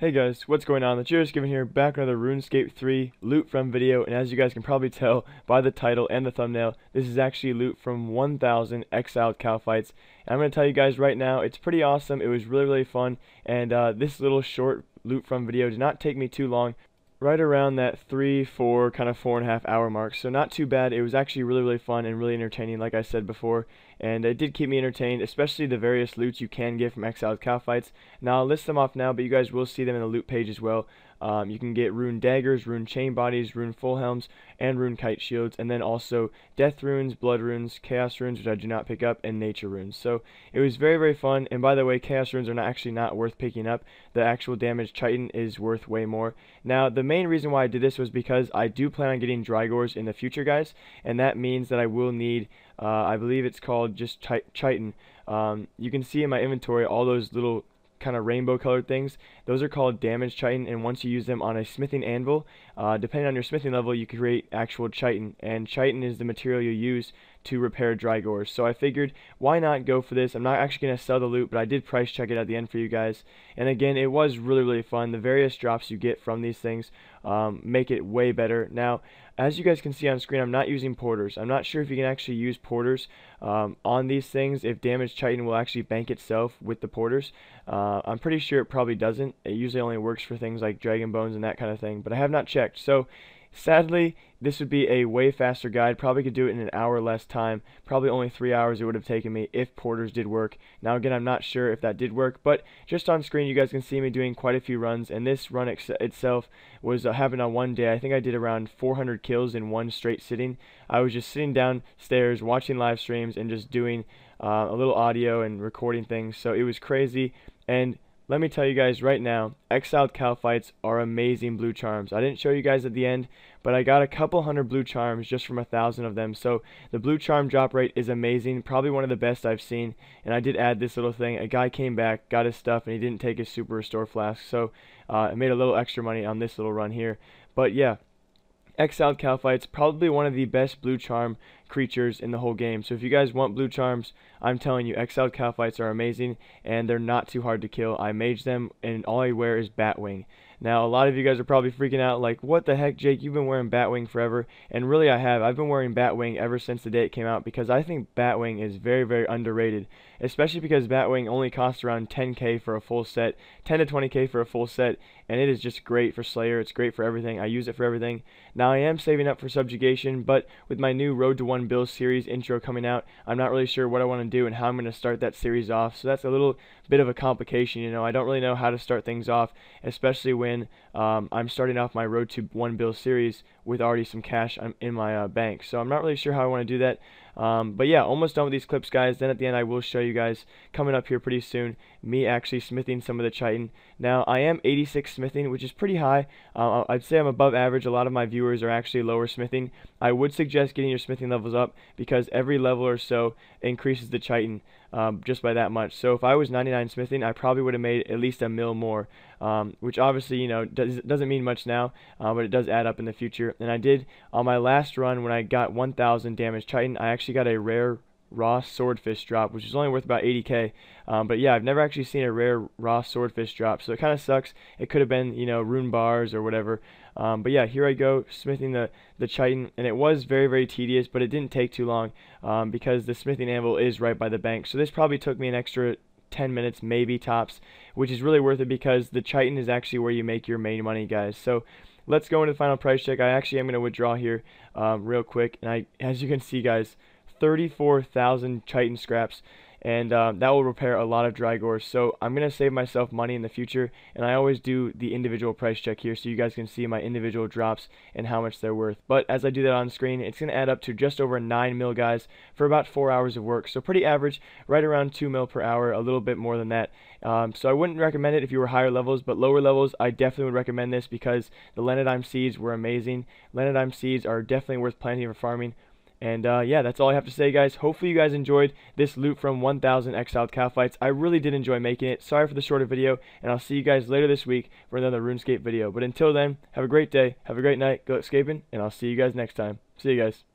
Hey guys, what's going on? The Jagex Ltd here, back with another Runescape 3 loot from video, and as you guys can probably tell by the title and the thumbnail, this is actually loot from 1,000 Exiled Kalphites. And I'm going to tell you guys right now, it's pretty awesome, it was really fun, and this little short loot from video did not take me too long. Right around that 3, 4, kind of 4.5 hour mark, so not too bad. It was actually really fun and really entertaining, like I said before, and it did keep me entertained, especially the various loots you can get from Exiled Kalphites. Now I'll list them off now, but you guys will see them in the loot page as well. You can get rune daggers, rune chain bodies, rune full helms, and rune kite shields, and then also death runes, blood runes, chaos runes, which I do not pick up, and nature runes. So it was very fun. And by the way, chaos runes are actually not worth picking up. The actual damage chitin is worth way more. Now the main reason why I did this was because I do plan on getting Drygores in the future, guys, and that means that I will need I believe it's called just chitin. You can see in my inventory all those little kind of rainbow colored things. Those are called damage chitin, and once you use them on a smithing anvil, depending on your smithing level, you can create actual chitin, and chitin is the material you use to repair Drygores. So I figured, why not go for this? I'm not actually going to sell the loot, but I did price check it at the end for you guys, and again, it was really fun. The various drops you get from these things make it way better. Now, as you guys can see on screen, I'm not using porters. I'm not sure if you can actually use porters on these things, if damage chitin will actually bank itself with the porters. I'm pretty sure it probably doesn't. It usually only works for things like dragon bones and that kind of thing, but I have not checked. So sadly, this would be a way faster guide. Probably could do it in an hour less time. Probably only 3 hours it would have taken me if porters did work. Now again, I'm not sure if that did work, but just on screen you guys can see me doing quite a few runs, and this run itself was happened on one day. I think I did around 400 kills in one straight sitting. I was just sitting downstairs watching live streams and just doing a little audio and recording things, so it was crazy. And let me tell you guys right now, Exiled Kalphites are amazing blue charms. I didn't show you guys at the end, but I got a couple hundred blue charms just from 1,000 of them. So the blue charm drop rate is amazing, probably one of the best I've seen. And I did add this little thing. A guy came back, got his stuff, and he didn't take his super restore flask. So I made a little extra money on this little run here. But yeah, Exiled Kalphites, probably one of the best blue charm creatures in the whole game. So if you guys want blue charms, I'm telling you, Exiled Kalphites are amazing, and they're not too hard to kill. I mage them, and all I wear is Batwing. Now, a lot of you guys are probably freaking out, like, what the heck, Jake, you've been wearing Batwing forever. And really, I have. I've been wearing Batwing ever since the day it came out, because I think Batwing is very underrated, especially because Batwing only costs around 10k for a full set, 10 to 20k for a full set, and it is just great for Slayer. It's great for everything. I use it for everything. Now, I am saving up for Subjugation, but with my new Road to 1 Bill series intro coming out, I'm not really sure what I want to do and how I'm going to start that series off, so that's a little bit of a complication. You know, I don't really know how to start things off, especially when I'm starting off my Road to 1 Bill series with already some cash in my bank. So I'm not really sure how I want to do that. But yeah, almost done with these clips, guys. Then at the end, I will show you guys, coming up here pretty soon, me actually smithing some of the chitin. Now, I am 86 smithing, which is pretty high. I'd say I'm above average. A lot of my viewers are actually lower smithing. I would suggest getting your smithing levels up, because every level or so increases the chitin just by that much. So if I was 99 smithing, I probably would have made at least a mil more, which obviously, you know, doesn't mean much now, but it does add up in the future. And I did, on my last run, when I got 1,000 damage chitin, I actually got a rare raw swordfish drop, which is only worth about 80k. But yeah, I've never actually seen a rare raw swordfish drop, so it kind of sucks. It could have been, you know, rune bars or whatever. But yeah, here I go smithing the chitin, and it was very tedious, but it didn't take too long because the smithing anvil is right by the bank. So this probably took me an extra 10 minutes, maybe tops, which is really worth it, because the chitin is actually where you make your main money, guys. So let's go into the final price check. I actually am going to withdraw here real quick, and as you can see, guys, 34,000 chitin scraps, and that will repair a lot of Drygores. So I'm going to save myself money in the future, and I always do the individual price check here so you guys can see my individual drops and how much they're worth. But as I do that on screen, it's going to add up to just over 9 mil, guys, for about 4 hours of work. So pretty average, right around 2 mil per hour, a little bit more than that. So I wouldn't recommend it if you were higher levels, but lower levels, I definitely would recommend this, because the Lenodime seeds were amazing. Lenodime seeds are definitely worth planting for farming. And yeah, that's all I have to say, guys. Hopefully you guys enjoyed this loot from 1,000 Exiled Kalphites. I really did enjoy making it. Sorry for the shorter video, and I'll see you guys later this week for another RuneScape video. But until then, have a great day, have a great night, go escaping, and I'll see you guys next time. See you guys.